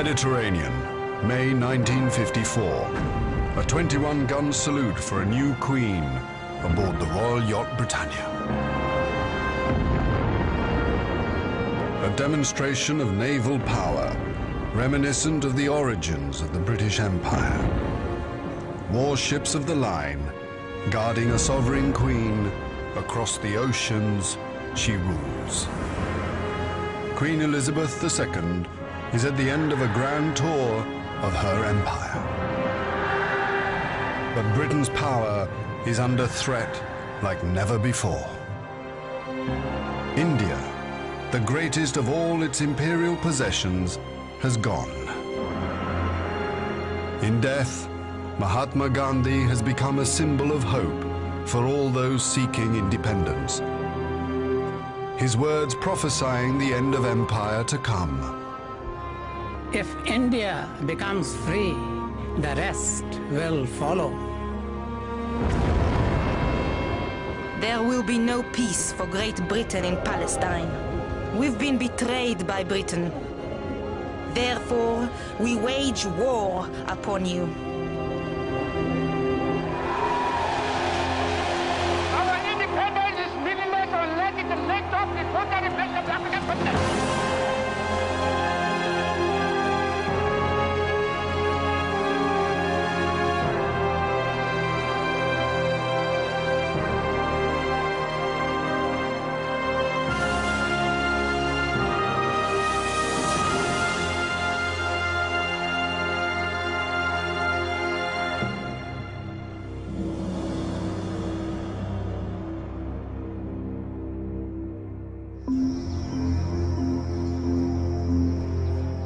Mediterranean, May 1954. A 21-gun salute for a new queen aboard the Royal Yacht Britannia. A demonstration of naval power, reminiscent of the origins of the British Empire. Warships of the line, guarding a sovereign queen, across the oceans she rules. Queen Elizabeth II is at the end of a grand tour of her empire. But Britain's power is under threat like never before. India, the greatest of all its imperial possessions, has gone. In death, Mahatma Gandhi has become a symbol of hope for all those seeking independence. His words prophesying the end of empire to come. If India becomes free, the rest will follow. There will be no peace for Great Britain in Palestine. We've been betrayed by Britain. Therefore, we wage war upon you. Our independence is meaningless unless it is linked up with total repression of the African continent.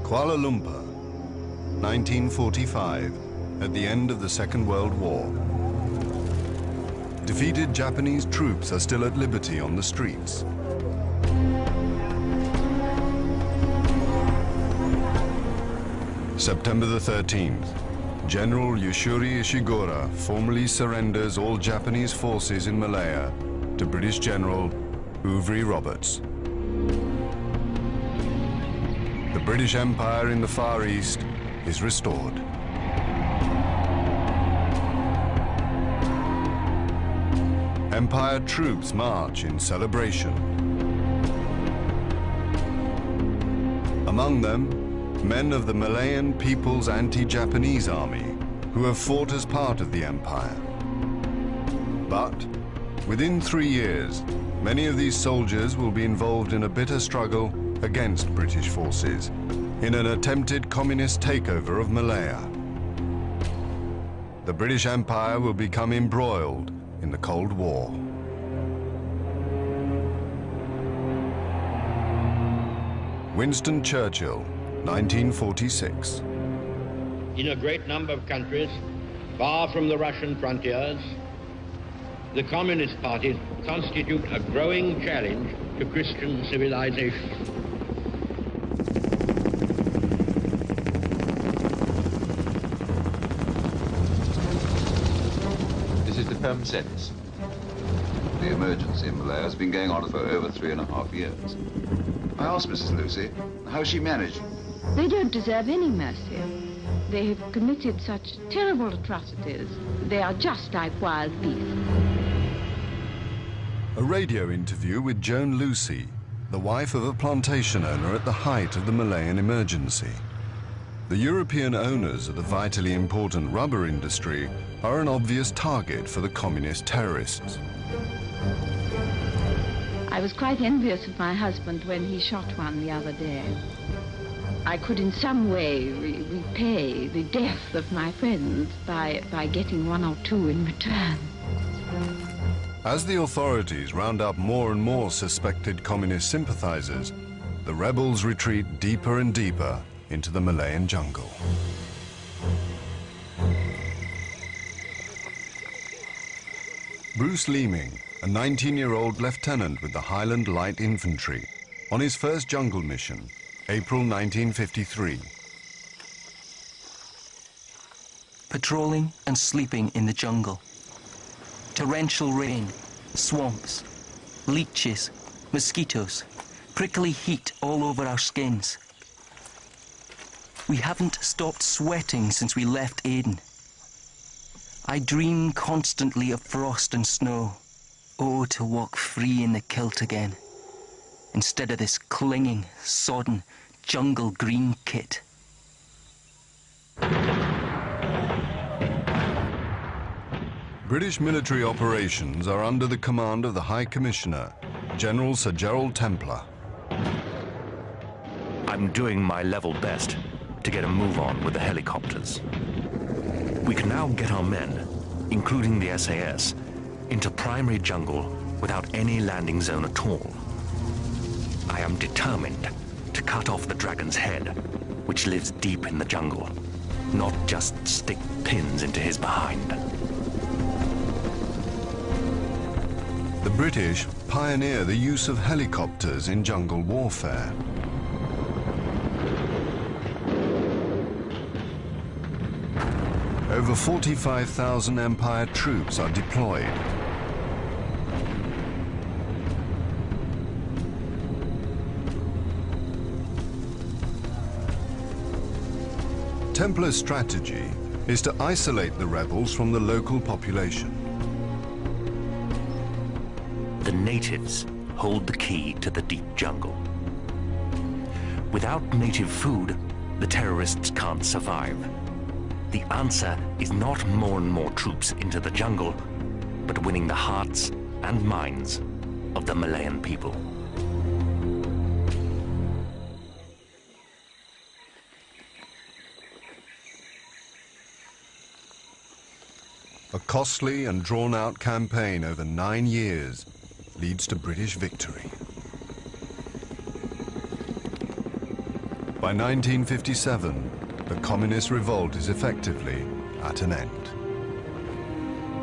Kuala Lumpur, 1945, at the end of the Second World War. Defeated Japanese troops are still at liberty on the streets. September the 13th, General Yashuri Ishiguro formally surrenders all Japanese forces in Malaya to British General Ouvrey Roberts. The British Empire in the Far East is restored. Empire troops march in celebration. Among them, men of the Malayan People's Anti-Japanese Army, who have fought as part of the empire. But within 3 years, many of these soldiers will be involved in a bitter struggle against British forces in an attempted communist takeover of Malaya. The British Empire will become embroiled in the Cold War. Winston Churchill, 1946. In a great number of countries, far from the Russian frontiers, the Communist parties constitute a growing challenge to Christian civilization. This is the permanent sentence. The emergency in Malaya has been going on for over 3.5 years. I asked Mrs. Lucy, how she managed. They don't deserve any mercy. They have committed such terrible atrocities. They are just like wild beasts. A radio interview with Joan Lucy, the wife of a plantation owner at the height of the Malayan emergency. The European owners of the vitally important rubber industry are an obvious target for the communist terrorists. I was quite envious of my husband when he shot one the other day. I could in some way repay the death of my friends by getting 1 or 2 in return. As the authorities round up more and more suspected communist sympathizers, the rebels retreat deeper and deeper into the Malayan jungle. Bruce Leeming, a 19-year-old lieutenant with the Highland Light Infantry, on his first jungle mission, April 1953. Patrolling and sleeping in the jungle. Torrential rain, swamps, leeches, mosquitoes, prickly heat all over our skins. We haven't stopped sweating since we left Aden. I dream constantly of frost and snow. Oh, to walk free in the kilt again, instead of this clinging, sodden, jungle green kit. British military operations are under the command of the High Commissioner, General Sir Gerald Templar. I'm doing my level best to get a move on with the helicopters. We can now get our men, including the SAS, into primary jungle without any landing zone at all. I am determined to cut off the dragon's head, which lives deep in the jungle, not just stick pins into his behind. The British pioneer the use of helicopters in jungle warfare. Over 45,000 Empire troops are deployed. Templar's strategy is to isolate the rebels from the local population. The natives hold the key to the deep jungle. Without native food, the terrorists can't survive. The answer is not more and more troops into the jungle, but winning the hearts and minds of the Malayan people. A costly and drawn-out campaign over 9 years leads to British victory. By 1957, the communist revolt is effectively at an end.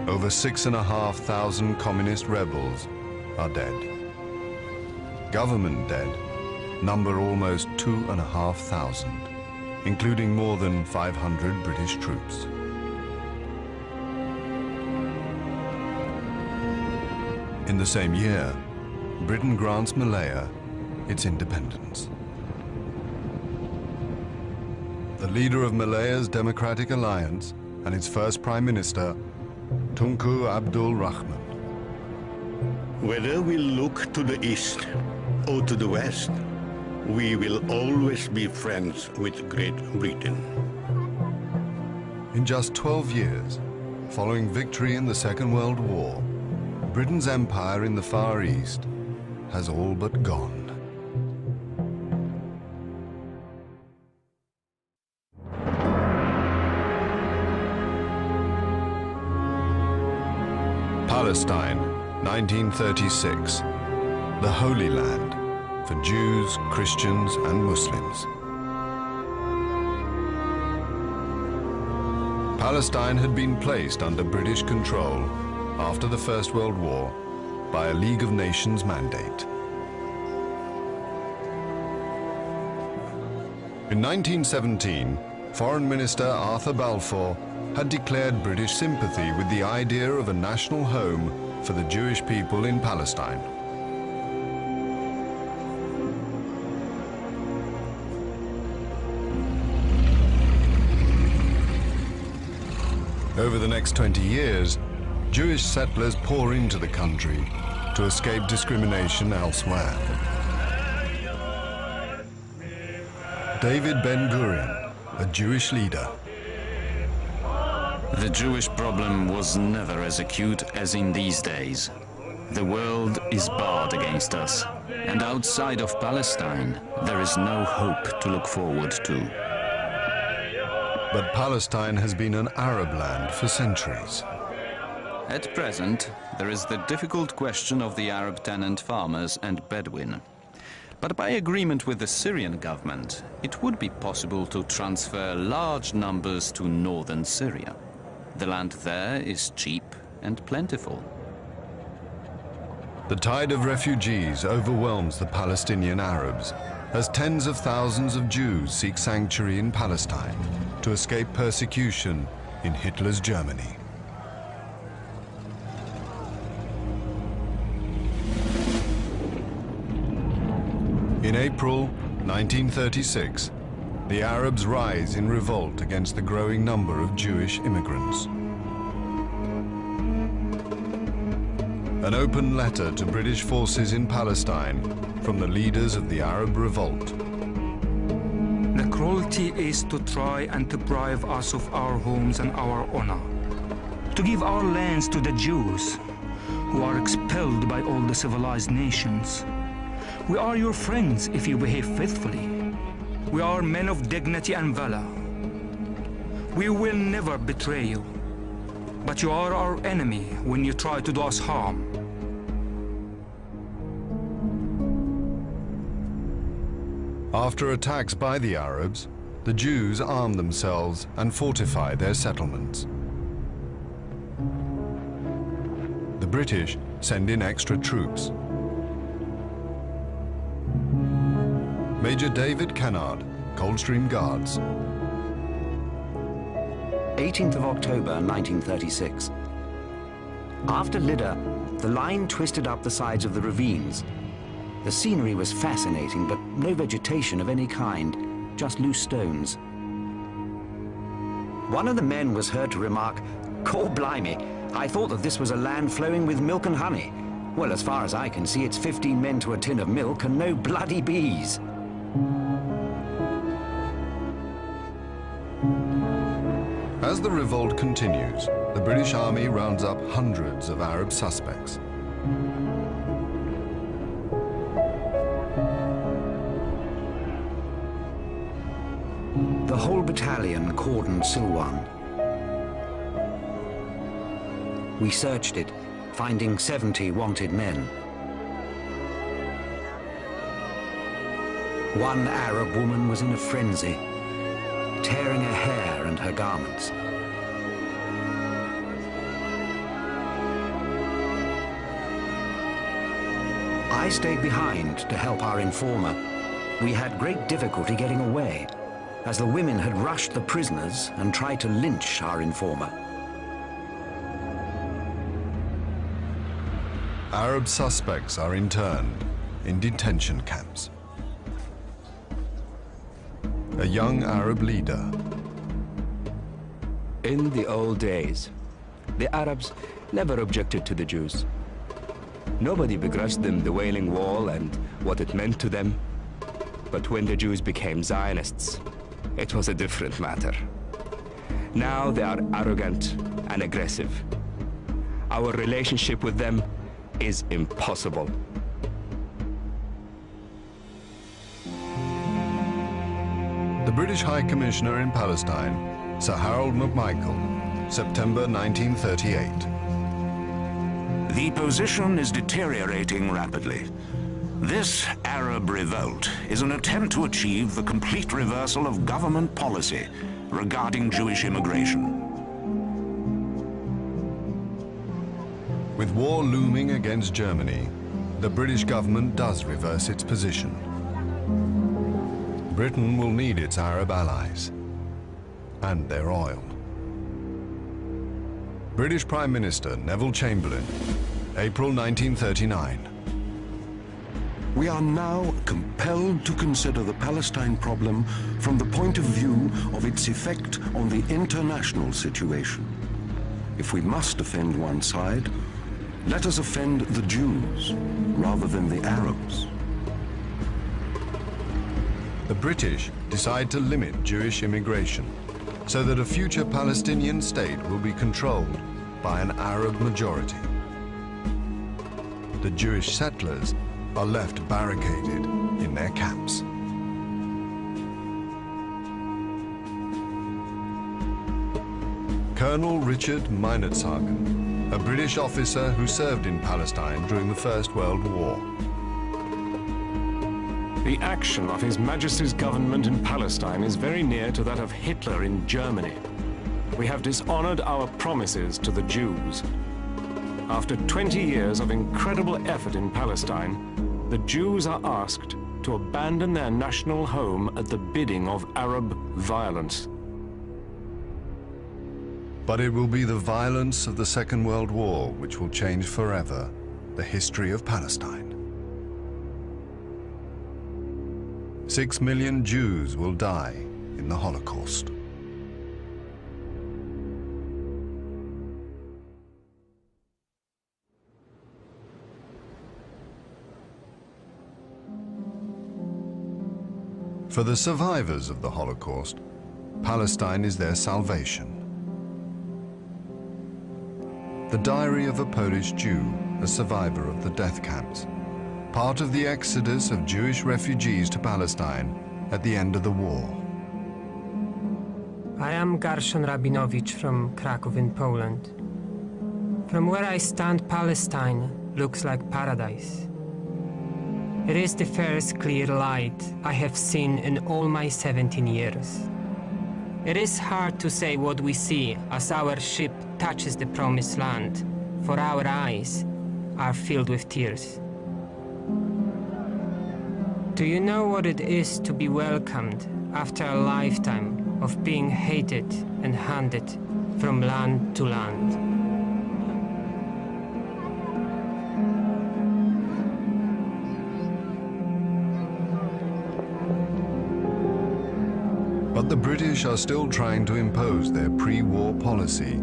Over 6,500 communist rebels are dead. Government dead number almost 2,500, including more than 500 British troops. In the same year, Britain grants Malaya its independence. The leader of Malaya's Democratic Alliance and its first Prime Minister, Tunku Abdul Rahman. Whether we look to the east or to the west, we will always be friends with Great Britain. In just 12 years, following victory in the Second World War, Britain's empire in the Far East has all but gone. Palestine, 1936, the Holy Land for Jews, Christians, and Muslims. Palestine had been placed under British control after the First World War by a League of Nations mandate. In 1917, Foreign Minister Arthur Balfour had declared British sympathy with the idea of a national home for the Jewish people in Palestine. Over the next 20 years, Jewish settlers pour into the country to escape discrimination elsewhere. David Ben-Gurion, a Jewish leader. The Jewish problem was never as acute as in these days. The world is barred against us, and outside of Palestine, there is no hope to look forward to. But Palestine has been an Arab land for centuries. At present, there is the difficult question of the Arab tenant farmers and Bedouin. But by agreement with the Syrian government, it would be possible to transfer large numbers to northern Syria. The land there is cheap and plentiful. The tide of refugees overwhelms the Palestinian Arabs as tens of thousands of Jews seek sanctuary in Palestine to escape persecution in Hitler's Germany. In April 1936, the Arabs rise in revolt against the growing number of Jewish immigrants. An open letter to British forces in Palestine from the leaders of the Arab revolt. The cruelty is to try and deprive us of our homes and our honor, to give our lands to the Jews, who are expelled by all the civilized nations. We are your friends if you behave faithfully. We are men of dignity and valor. We will never betray you, but you are our enemy when you try to do us harm. After attacks by the Arabs, the Jews arm themselves and fortify their settlements. The British send in extra troops. Major David Kennard, Coldstream Guards. 18th of October, 1936. After Lydda, the line twisted up the sides of the ravines. The scenery was fascinating, but no vegetation of any kind, just loose stones. One of the men was heard to remark, "Cor blimey, I thought that this was a land flowing with milk and honey. Well, as far as I can see, it's 15 men to a tin of milk and no bloody bees." As the revolt continues, the British Army rounds up hundreds of Arab suspects. The whole battalion cordoned Silwan. We searched it, finding 70 wanted men. One Arab woman was in a frenzy, tearing her hair and her garments. I stayed behind to help our informer. We had great difficulty getting away, as the women had rushed the prisoners and tried to lynch our informer. Arab suspects are interned in detention camps. A young Arab leader. In the old days, the Arabs never objected to the Jews. Nobody begrudged them the Wailing Wall and what it meant to them. But when the Jews became Zionists, it was a different matter. Now they are arrogant and aggressive. Our relationship with them is impossible. The British High Commissioner in Palestine, Sir Harold McMichael, September 1938. The position is deteriorating rapidly. This Arab revolt is an attempt to achieve the complete reversal of government policy regarding Jewish immigration. With war looming against Germany, the British government does reverse its position. Britain will need its Arab allies and their oil. British Prime Minister Neville Chamberlain, April 1939. We are now compelled to consider the Palestine problem from the point of view of its effect on the international situation. If we must offend one side, let us offend the Jews rather than the Arabs. The British decide to limit Jewish immigration so that a future Palestinian state will be controlled by an Arab majority. The Jewish settlers are left barricaded in their camps. Colonel Richard Meinertzhagen, a British officer who served in Palestine during the First World War. The action of His Majesty's government in Palestine is very near to that of Hitler in Germany. We have dishonored our promises to the Jews. After 20 years of incredible effort in Palestine, the Jews are asked to abandon their national home at the bidding of Arab violence. But it will be the violence of the Second World War which will change forever the history of Palestine. 6 million Jews will die in the Holocaust. For the survivors of the Holocaust, Palestine is their salvation. The Diary of a Polish Jew, a survivor of the death camps, part of the exodus of Jewish refugees to Palestine at the end of the war. I am Gershon Rabinowicz from Kraków in Poland. From where I stand, Palestine looks like paradise. It is the first clear light I have seen in all my 17 years. It is hard to say what we see as our ship touches the promised land, for our eyes are filled with tears. Do you know what it is to be welcomed after a lifetime of being hated and hunted from land to land? But the British are still trying to impose their pre-war policy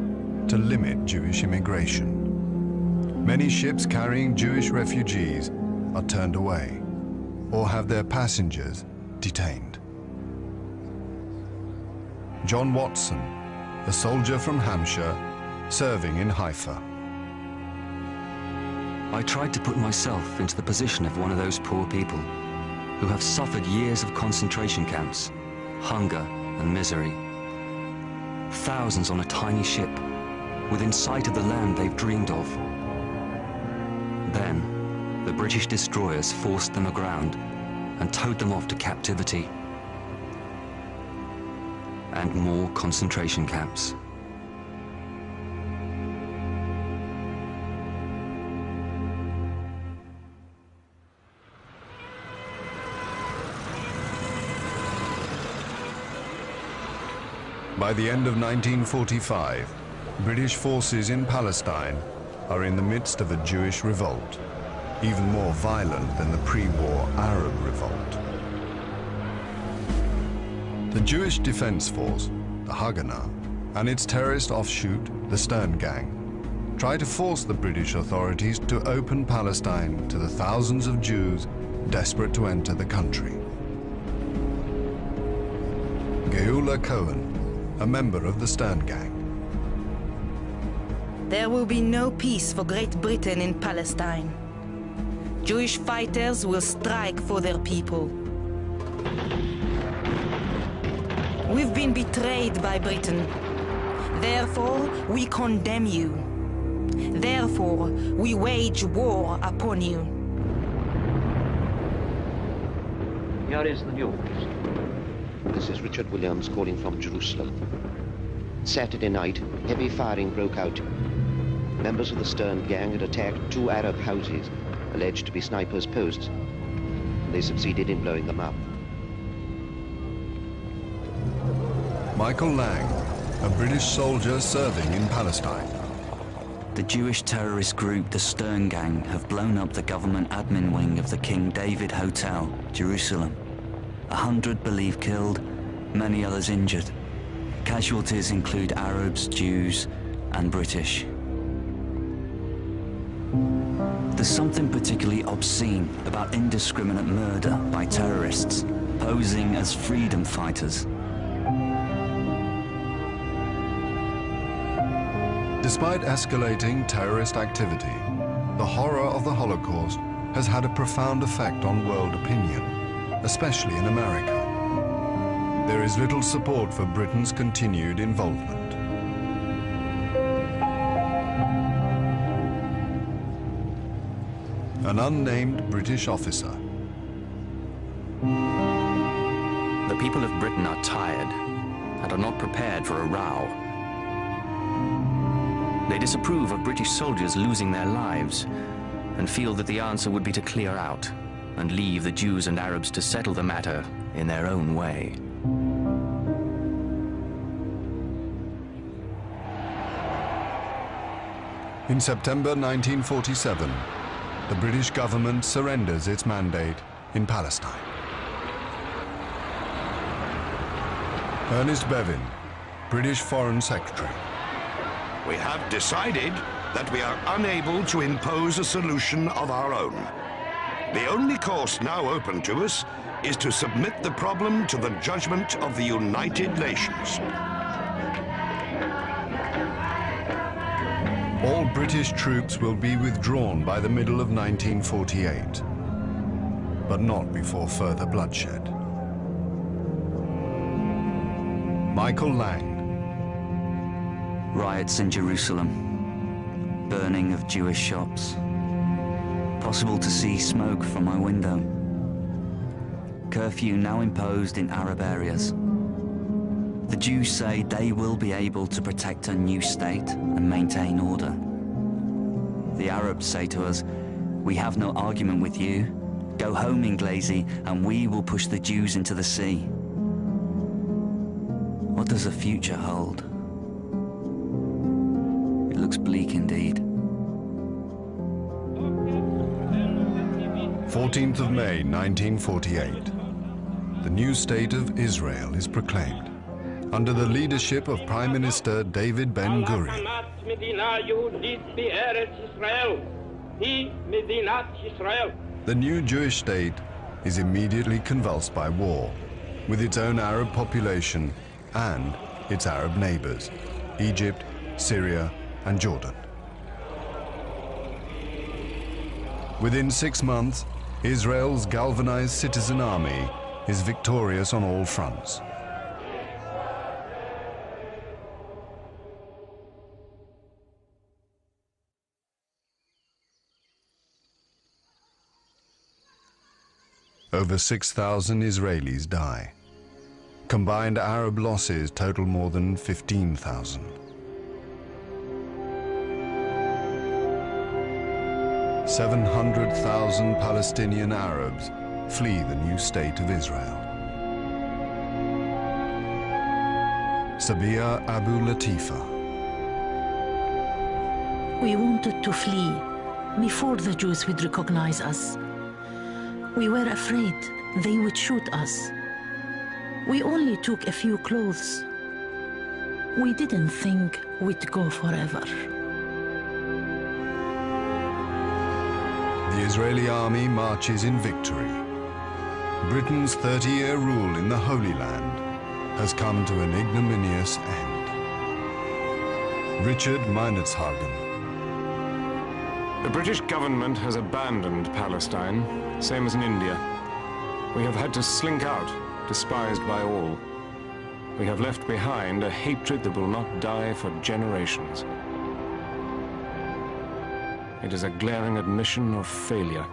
to limit Jewish immigration. Many ships carrying Jewish refugees are turned away or have their passengers detained. John Watson, a soldier from Hampshire, serving in Haifa. I tried to put myself into the position of one of those poor people who have suffered years of concentration camps, hunger and misery. Thousands on a tiny ship, within sight of the land they've dreamed of. Then, the British destroyers forced them aground and towed them off to captivity and more concentration camps. By the end of 1945, British forces in Palestine are in the midst of a Jewish revolt, even more violent than the pre-war Arab revolt. The Jewish Defense Force, the Haganah, and its terrorist offshoot, the Stern Gang, try to force the British authorities to open Palestine to the thousands of Jews desperate to enter the country. Geula Cohen, a member of the Stern Gang. There will be no peace for Great Britain in Palestine. Jewish fighters will strike for their people. We've been betrayed by Britain. Therefore, we condemn you. Therefore, we wage war upon you. Here is the news. This is Richard Williams calling from Jerusalem. Saturday night, heavy firing broke out. Members of the Stern Gang had attacked 2 Arab houses, alleged to be snipers' posts. They succeeded in blowing them up. Michael Lang, a British soldier serving in Palestine. The Jewish terrorist group, the Stern Gang, have blown up the government admin wing of the King David Hotel, Jerusalem. 100 believed killed, many others injured. Casualties include Arabs, Jews, and British. There's something particularly obscene about indiscriminate murder by terrorists, posing as freedom fighters. Despite escalating terrorist activity, the horror of the Holocaust has had a profound effect on world opinion, especially in America. There is little support for Britain's continued involvement. An unnamed British officer. The people of Britain are tired and are not prepared for a row. They disapprove of British soldiers losing their lives and feel that the answer would be to clear out and leave the Jews and Arabs to settle the matter in their own way. In September 1947, the British government surrenders its mandate in Palestine. Ernest Bevin, British Foreign Secretary. We have decided that we are unable to impose a solution of our own. The only course now open to us is to submit the problem to the judgment of the United Nations. All British troops will be withdrawn by the middle of 1948, but not before further bloodshed. Michael Lang. Riots in Jerusalem. Burning of Jewish shops. Possible to see smoke from my window. Curfew now imposed in Arab areas. The Jews say they will be able to protect a new state and maintain order. The Arabs say to us, we have no argument with you. Go home, Inglesi, and we will push the Jews into the sea. What does the future hold? It looks bleak indeed. 14th of May, 1948. The new state of Israel is proclaimed under the leadership of Prime Minister David Ben-Gurion. The new Jewish state is immediately convulsed by war, with its own Arab population and its Arab neighbors, Egypt, Syria, and Jordan. Within 6 months, Israel's galvanized citizen army is victorious on all fronts. Over 6,000 Israelis die. Combined Arab losses total more than 15,000. "700,000 Palestinian Arabs flee the new state of Israel. Sabia Abu Latifa. We wanted to flee before the Jews would recognize us. We were afraid they would shoot us. We only took a few clothes. We didn't think we'd go forever. The Israeli army marches in victory. Britain's 30-year rule in the Holy Land has come to an ignominious end. Richard Meinertzhagen. The British government has abandoned Palestine, same as in India. We have had to slink out, despised by all. We have left behind a hatred that will not die for generations. It is a glaring admission of failure,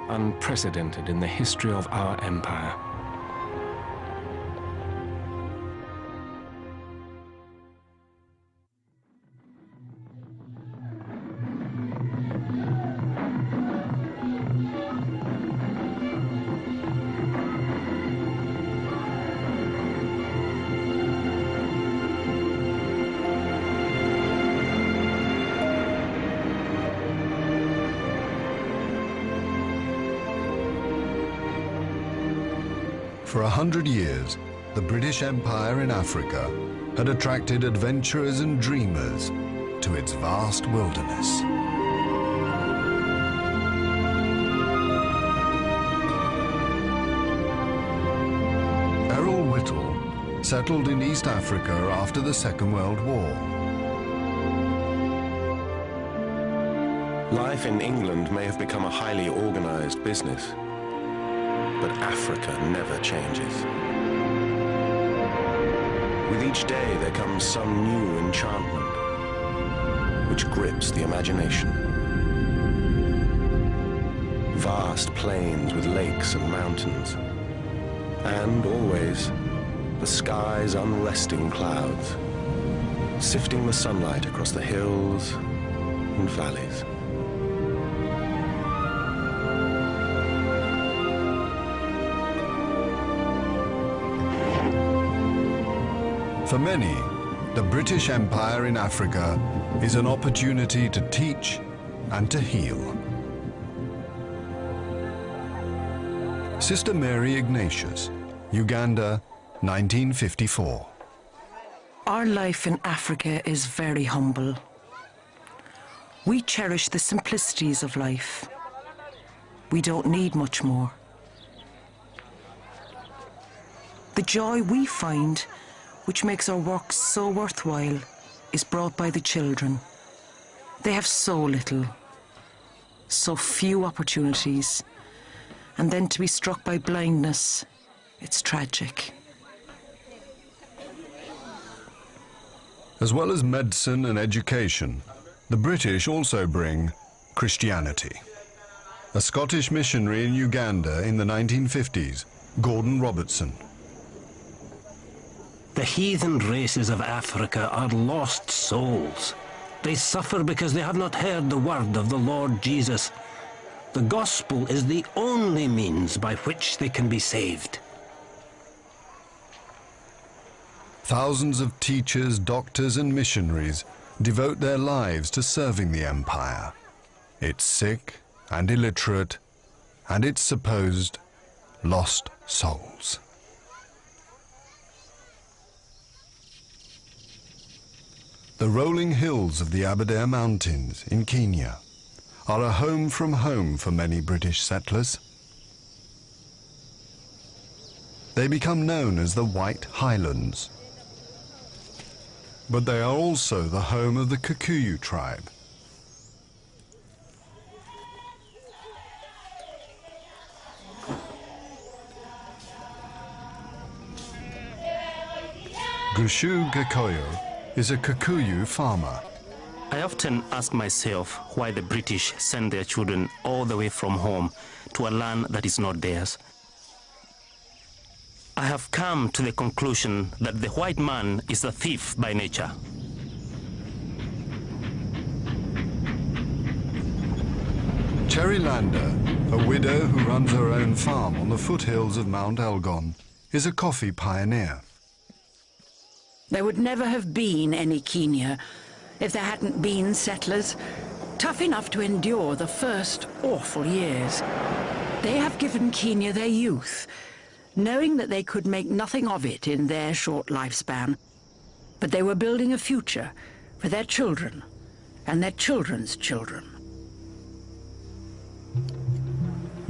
unprecedented in the history of our empire. For 100 years, the British Empire in Africa had attracted adventurers and dreamers to its vast wilderness. Errol Whittle settled in East Africa after the Second World War. Life in England may have become a highly organized business, but Africa never changes. With each day there comes some new enchantment, which grips the imagination. Vast plains with lakes and mountains, and always the sky's unresting clouds, sifting the sunlight across the hills and valleys. For many, the British Empire in Africa is an opportunity to teach and to heal. Sister Mary Ignatius, Uganda, 1954. Our life in Africa is very humble. We cherish the simplicities of life. We don't need much more. The joy we find, which makes our work so worthwhile, is brought by the children. They have so little, so few opportunities, and then to be struck by blindness, it's tragic. As well as medicine and education, the British also bring Christianity. A Scottish missionary in Uganda in the 1950s, Gordon Robertson. The heathen races of Africa are lost souls. They suffer because they have not heard the word of the Lord Jesus. The gospel is the only means by which they can be saved. Thousands of teachers, doctors and missionaries devote their lives to serving the empire. It's sick and illiterate, and its supposed lost souls. The rolling hills of the Aberdare Mountains in Kenya are a home from home for many British settlers. They become known as the White Highlands. But they are also the home of the Kikuyu tribe. Gushu Gekoyo is a Kikuyu farmer. I often ask myself why the British send their children all the way from home to a land that is not theirs. I have come to the conclusion that the white man is a thief by nature. Cherry Lander, a widow who runs her own farm on the foothills of Mount Elgon, is a coffee pioneer. There would never have been any Kenya if there hadn't been settlers, tough enough to endure the first awful years. They have given Kenya their youth, knowing that they could make nothing of it in their short lifespan. But they were building a future for their children and their children's children.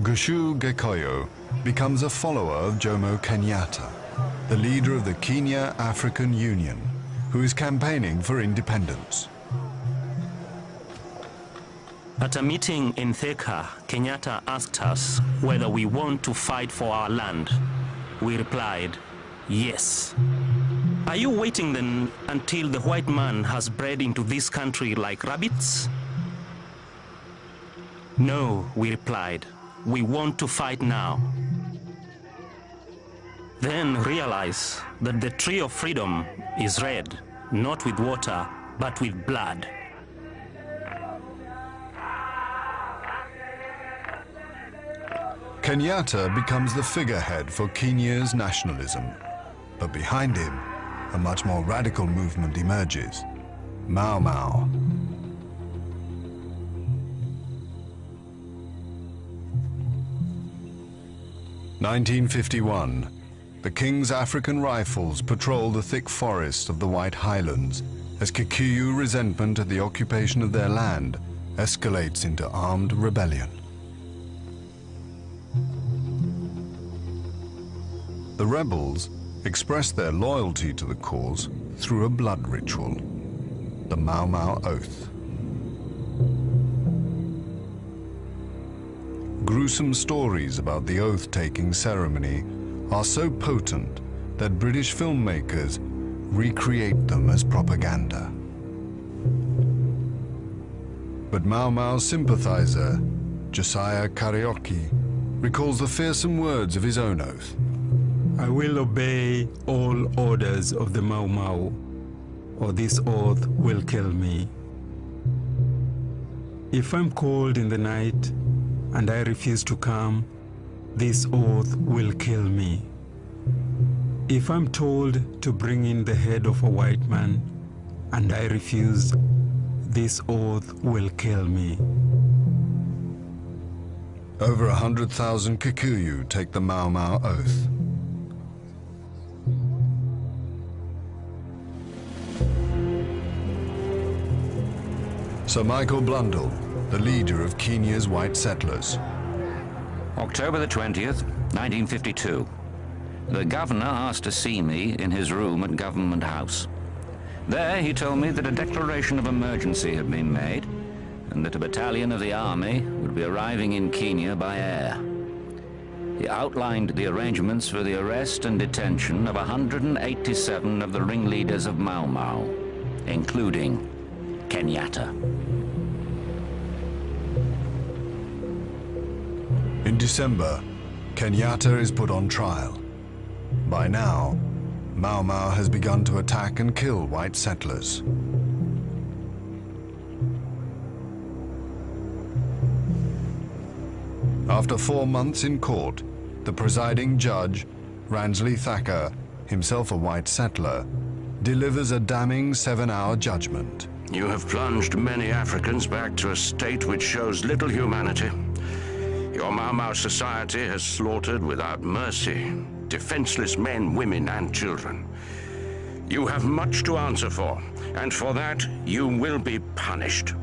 Gushu Gekoyo becomes a follower of Jomo Kenyatta, the leader of the Kenya African Union, who is campaigning for independence. At a meeting in Theka, Kenyatta asked us whether we want to fight for our land. We replied, yes. Are you waiting then until the white man has bred into this country like rabbits? No, we replied. We want to fight now. Then realize that the tree of freedom is red, not with water, but with blood. Kenyatta becomes the figurehead for Kenya's nationalism, but behind him, a much more radical movement emerges, Mau Mau. (1951). The King's African Rifles patrol the thick forests of the White Highlands as Kikuyu resentment at the occupation of their land escalates into armed rebellion. The rebels express their loyalty to the cause through a blood ritual, the Mau Mau Oath. Gruesome stories about the oath-taking ceremony are so potent that British filmmakers recreate them as propaganda. But Mau Mau sympathizer Josiah Karaoke recalls the fearsome words of his own oath. I will obey all orders of the Mau Mau, or this oath will kill me. If I'm called in the night and I refuse to come, this oath will kill me. If I'm told to bring in the head of a white man and I refuse, this oath will kill me. Over 100,000 Kikuyu take the Mau Mau Oath. Sir Michael Blundell, the leader of Kenya's white settlers. October the 20th, 1952. The governor asked to see me in his room at Government House. There he told me that a declaration of emergency had been made and that a battalion of the army would be arriving in Kenya by air. He outlined the arrangements for the arrest and detention of 187 of the ringleaders of Mau Mau, including Kenyatta. In December, Kenyatta is put on trial. By now, Mau Mau has begun to attack and kill white settlers. After 4 months in court, the presiding judge, Ransley Thacker, himself a white settler, delivers a damning 7-hour judgment. You have plunged many Africans back to a state which shows little humanity. Your Mau Mau society has slaughtered without mercy defenseless men, women, and children. You have much to answer for, and for that you will be punished.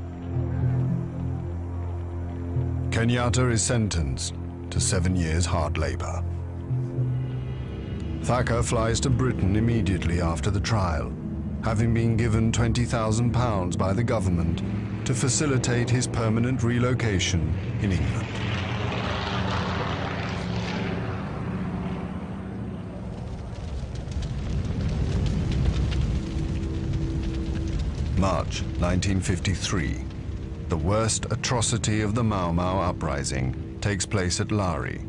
Kenyatta is sentenced to 7 years hard labor. Thacker flies to Britain immediately after the trial, having been given £20,000 by the government to facilitate his permanent relocation in England. March 1953. The worst atrocity of the Mau Mau uprising takes place at Lari,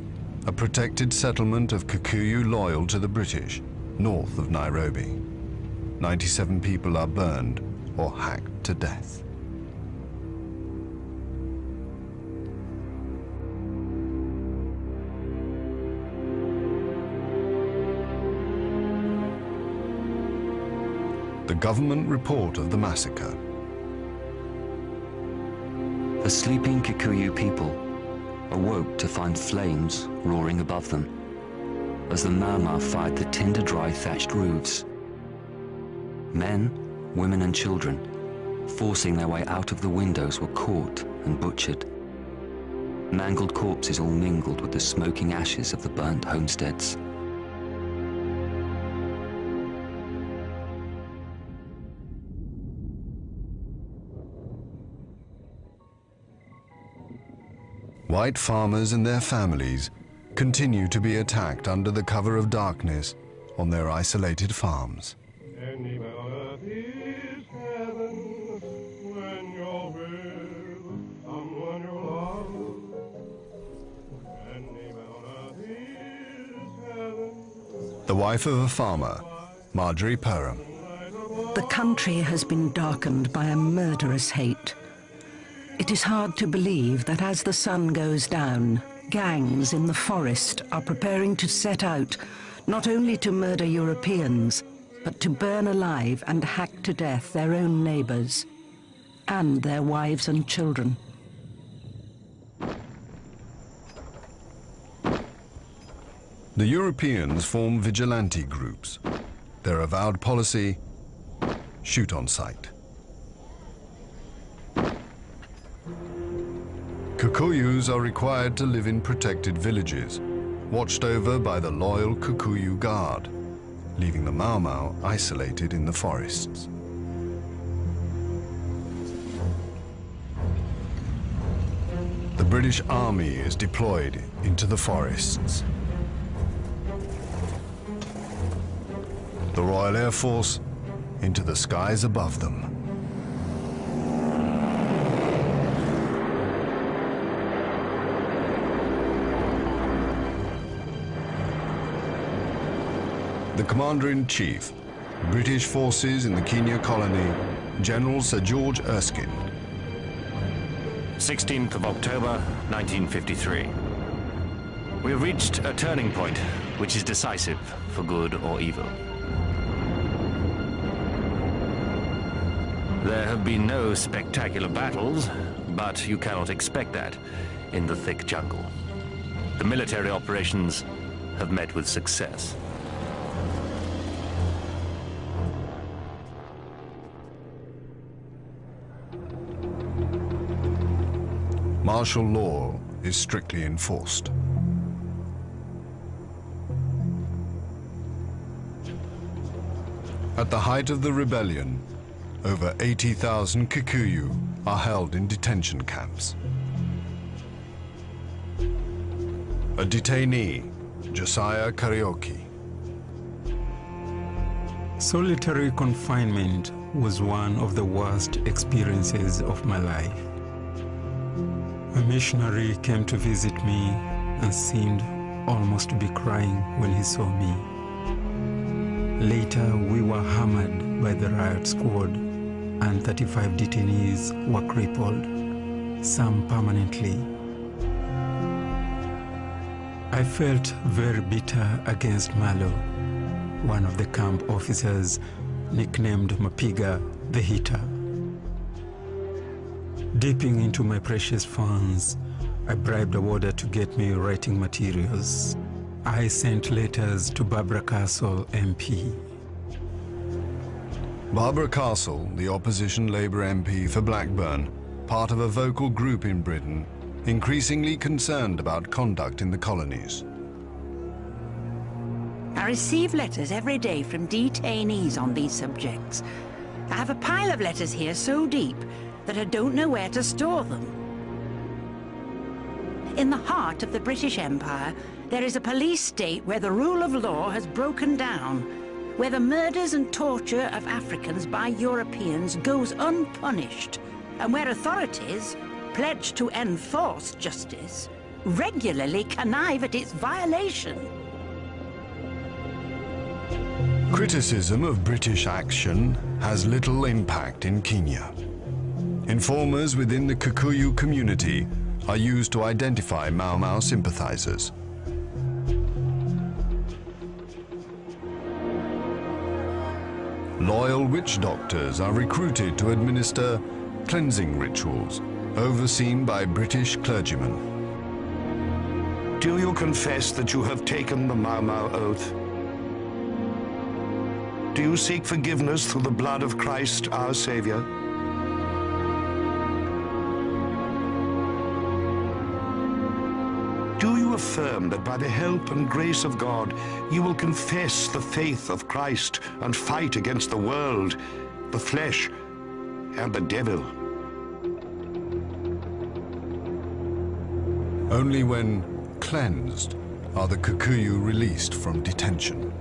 a protected settlement of Kikuyu loyal to the British, north of Nairobi. 97 people are burned or hacked to death. The government report of the massacre. The sleeping Kikuyu people awoke to find flames roaring above them as the Mau Mau fired the tinder-dry thatched roofs. Men, women and children, forcing their way out of the windows, were caught and butchered. Mangled corpses all mingled with the smoking ashes of the burnt homesteads. White farmers and their families continue to be attacked under the cover of darkness on their isolated farms. The wife of a farmer, Marjorie Perham. The country has been darkened by a murderous hate. It is hard to believe that as the sun goes down, gangs in the forest are preparing to set out not only to murder Europeans, but to burn alive and hack to death their own neighbors and their wives and children. The Europeans form vigilante groups. Their avowed policy: shoot on sight. Kikuyus are required to live in protected villages, watched over by the loyal Kikuyu Guard, leaving the Mau Mau isolated in the forests. The British Army is deployed into the forests. The Royal Air Force into the skies above them. The Commander-in-Chief, British forces in the Kenya colony, General Sir George Erskine. 16th of October, 1953. We have reached a turning point which is decisive for good or evil. There have been no spectacular battles, but you cannot expect that in the thick jungle. The military operations have met with success. Martial law is strictly enforced. At the height of the rebellion, over 80,000 Kikuyu are held in detention camps. A detainee, Josiah Karaoke. Solitary confinement was one of the worst experiences of my life. A missionary came to visit me and seemed almost to be crying when he saw me. Later, we were hammered by the riot squad, and 35 detainees were crippled, some permanently. I felt very bitter against Malo, one of the camp officers, nicknamed Mapiga the Hitter. Dipping into my precious funds, I bribed a warder to get me writing materials. I sent letters to Barbara Castle, MP. Barbara Castle, the opposition Labour MP for Blackburn, part of a vocal group in Britain, increasingly concerned about conduct in the colonies. I receive letters every day from detainees on these subjects. I have a pile of letters here so deep that I don't know where to store them. In the heart of the British Empire, there is a police state where the rule of law has broken down, where the murders and torture of Africans by Europeans goes unpunished, and where authorities, pledged to enforce justice, regularly connive at its violation. Criticism of British action has little impact in Kenya. Informers within the Kikuyu community are used to identify Mau Mau sympathizers. Loyal witch doctors are recruited to administer cleansing rituals, overseen by British clergymen. Do you confess that you have taken the Mau Mau oath? Do you seek forgiveness through the blood of Christ, our Savior? Do you affirm that by the help and grace of God, you will confess the faith of Christ and fight against the world, the flesh, and the devil? Only when cleansed are the Kikuyu released from detention.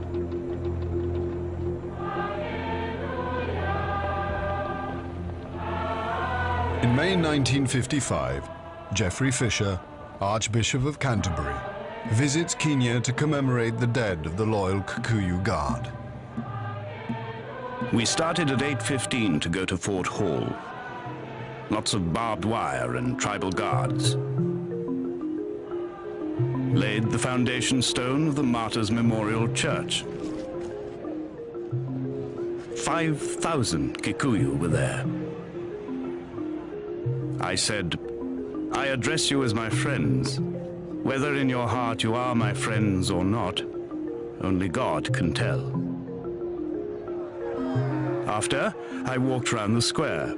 In May 1955, Geoffrey Fisher, Archbishop of Canterbury, visits Kenya to commemorate the dead of the loyal Kikuyu Guard. We started at 8:15 to go to Fort Hall. Lots of barbed wire and tribal guards. Laid the foundation stone of the Martyrs Memorial Church. 5,000 Kikuyu were there. I said, I address you as my friends. Whether in your heart you are my friends or not, only God can tell. After, I walked around the square.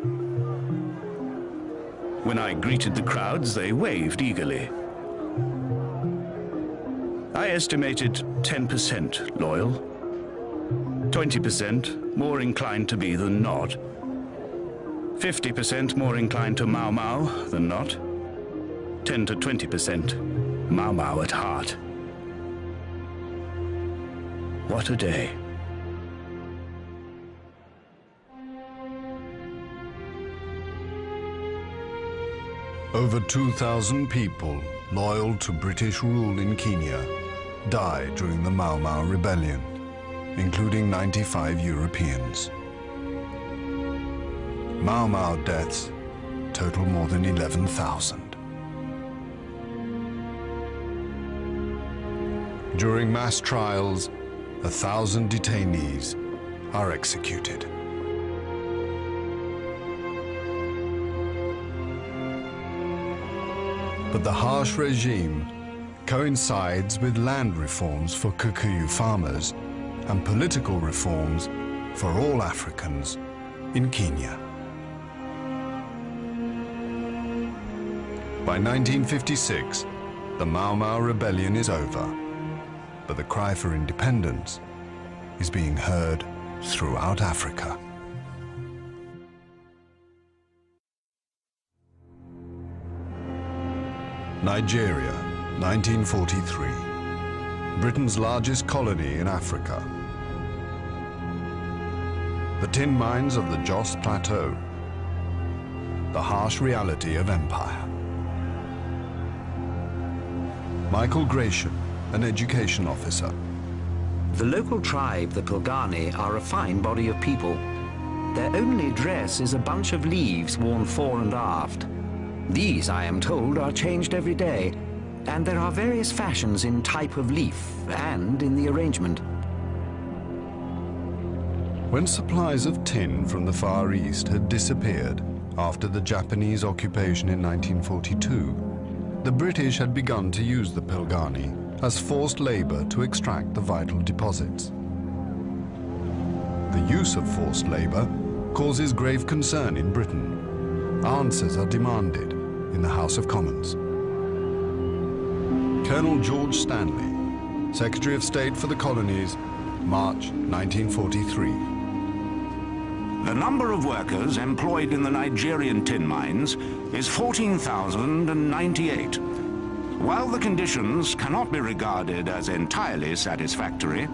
When I greeted the crowds, they waved eagerly. I estimated 10% loyal, 20% more inclined to be than not, 50% more inclined to Mau Mau than not, 10 to 20% Mau Mau at heart. What a day. Over 2,000 people loyal to British rule in Kenya died during the Mau Mau rebellion, including 95 Europeans. Mau Mau deaths total more than 11,000. During mass trials, 1,000 detainees are executed. But the harsh regime coincides with land reforms for Kikuyu farmers and political reforms for all Africans in Kenya. By 1956, the Mau Mau rebellion is over, but the cry for independence is being heard throughout Africa. Nigeria, 1943. Britain's largest colony in Africa. The tin mines of the Jos Plateau. The harsh reality of empire. Michael Gratian, an education officer. The local tribe, the Pilgani, are a fine body of people. Their only dress is a bunch of leaves worn fore and aft. These, I am told, are changed every day, and there are various fashions in type of leaf and in the arrangement. When supplies of tin from the Far East had disappeared after the Japanese occupation in 1942, the British had begun to use the Pilgani as forced labor to extract the vital deposits. The use of forced labor causes grave concern in Britain. Answers are demanded in the House of Commons. Colonel George Stanley, Secretary of State for the Colonies, March 1943. The number of workers employed in the Nigerian tin mines is 14,098. While the conditions cannot be regarded as entirely satisfactory,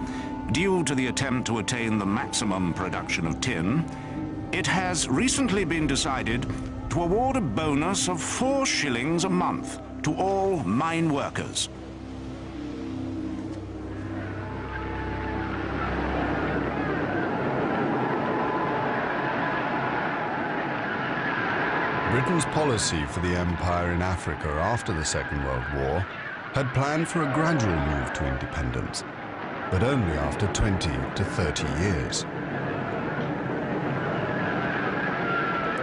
due to the attempt to attain the maximum production of tin, it has recently been decided to award a bonus of 4 shillings a month to all mine workers. Britain's policy for the empire in Africa after the Second World War had planned for a gradual move to independence, but only after 20 to 30 years.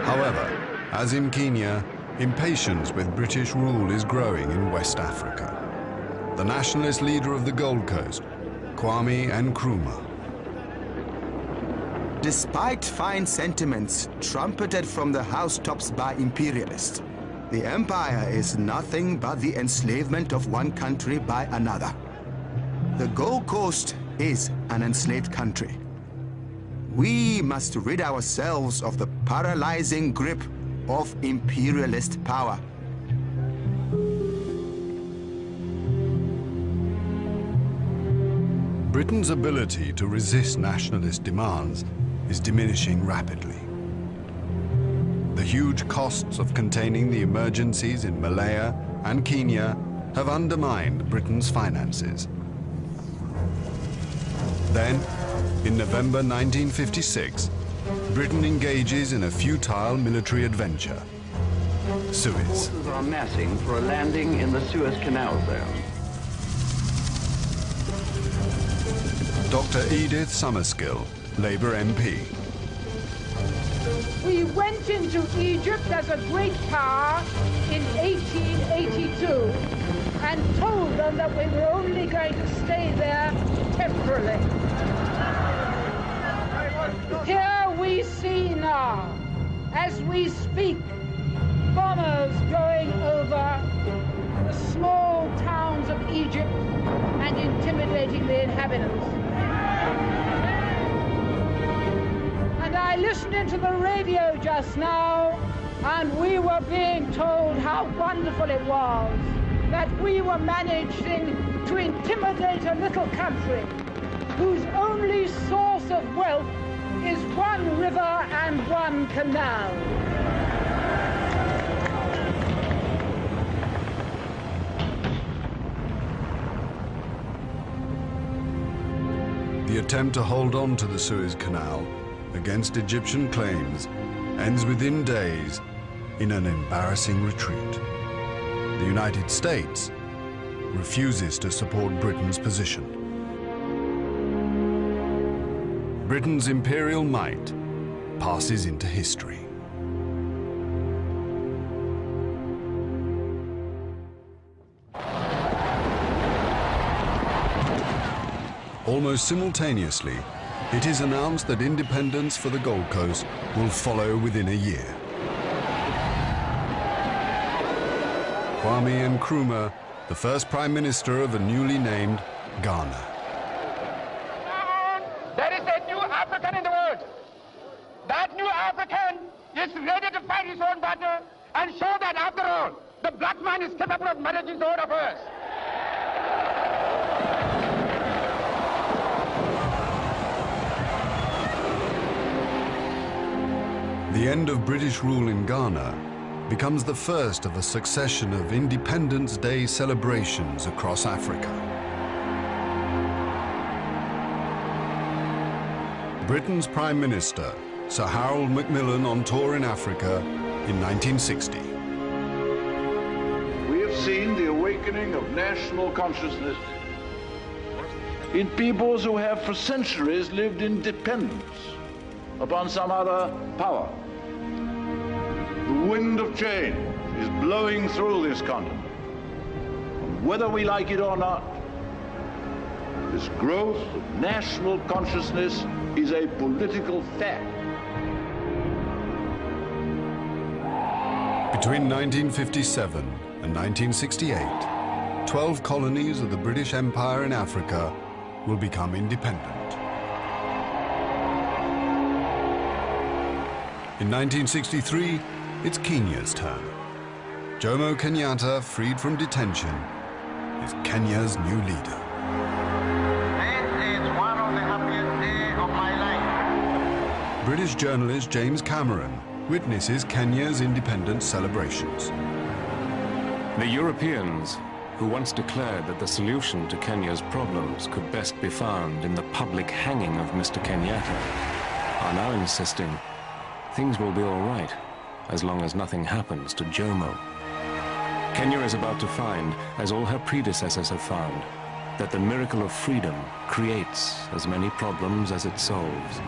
However, as in Kenya, impatience with British rule is growing in West Africa. The nationalist leader of the Gold Coast, Kwame Nkrumah. Despite fine sentiments trumpeted from the housetops by imperialists, the empire is nothing but the enslavement of one country by another. The Gold Coast is an enslaved country. We must rid ourselves of the paralyzing grip of imperialist power. Britain's ability to resist nationalist demands is diminishing rapidly. The huge costs of containing the emergencies in Malaya and Kenya have undermined Britain's finances. Then, in November 1956, Britain engages in a futile military adventure. Suez. Forces are massing for a landing in the Suez Canal zone. Dr. Edith Summerskill, Labour MP. We went into Egypt as a great power in 1882 and told them that we were only going to stay there temporarily. Here we see now, as we speak, bombers going over the small towns of Egypt and intimidating the inhabitants. And I listened into the radio just now, and we were being told how wonderful it was that we were managing to intimidate a little country whose only source of wealth is one river and one canal. The attempt to hold on to the Suez Canal against Egyptian claims ends within days in an embarrassing retreat. The United States refuses to support Britain's position. Britain's imperial might passes into history. Almost simultaneously, it is announced that independence for the Gold Coast will follow within a year. Kwame Nkrumah, the first Prime Minister of a newly named Ghana. There is a new African in the world. That new African is ready to fight his own battle and show that, after all, the black man is capable of managing his own affairs. The end of British rule in Ghana becomes the first of a succession of Independence Day celebrations across Africa. Britain's Prime Minister, Sir Harold Macmillan, on tour in Africa in 1960. We have seen the awakening of national consciousness in peoples who have for centuries lived in dependence upon some other power. The wind of change is blowing through this continent. And whether we like it or not, this growth of national consciousness is a political fact. Between 1957 and 1968, 12 colonies of the British Empire in Africa will become independent. In 1963, it's Kenya's turn. Jomo Kenyatta, freed from detention, is Kenya's new leader. This is one of the happiest days of my life. British journalist James Cameron witnesses Kenya's independence celebrations. The Europeans, who once declared that the solution to Kenya's problems could best be found in the public hanging of Mr. Kenyatta, are now insisting things will be all right as long as nothing happens to Jomo. Kenya is about to find, as all her predecessors have found, that the miracle of freedom creates as many problems as it solves.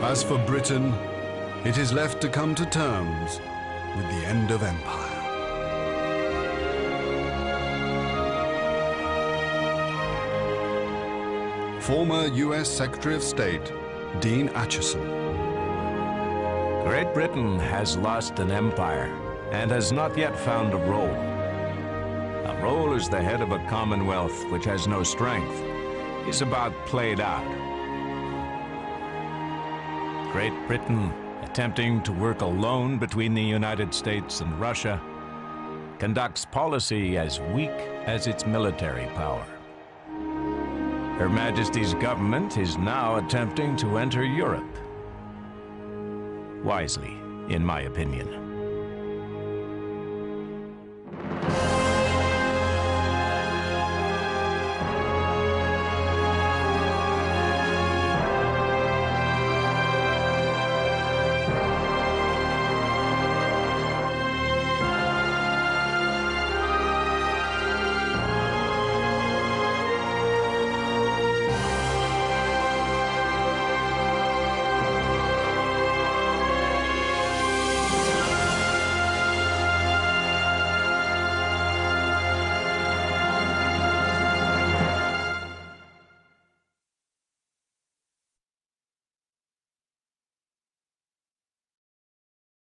As for Britain, it is left to come to terms with the end of empire. Former US Secretary of State, Dean Acheson. Great Britain has lost an empire and has not yet found a role. A role as the head of a commonwealth which has no strength is about played out. Great Britain, attempting to work alone between the United States and Russia, conducts policy as weak as its military power. Her Majesty's government is now attempting to enter Europe. Wisely, in my opinion.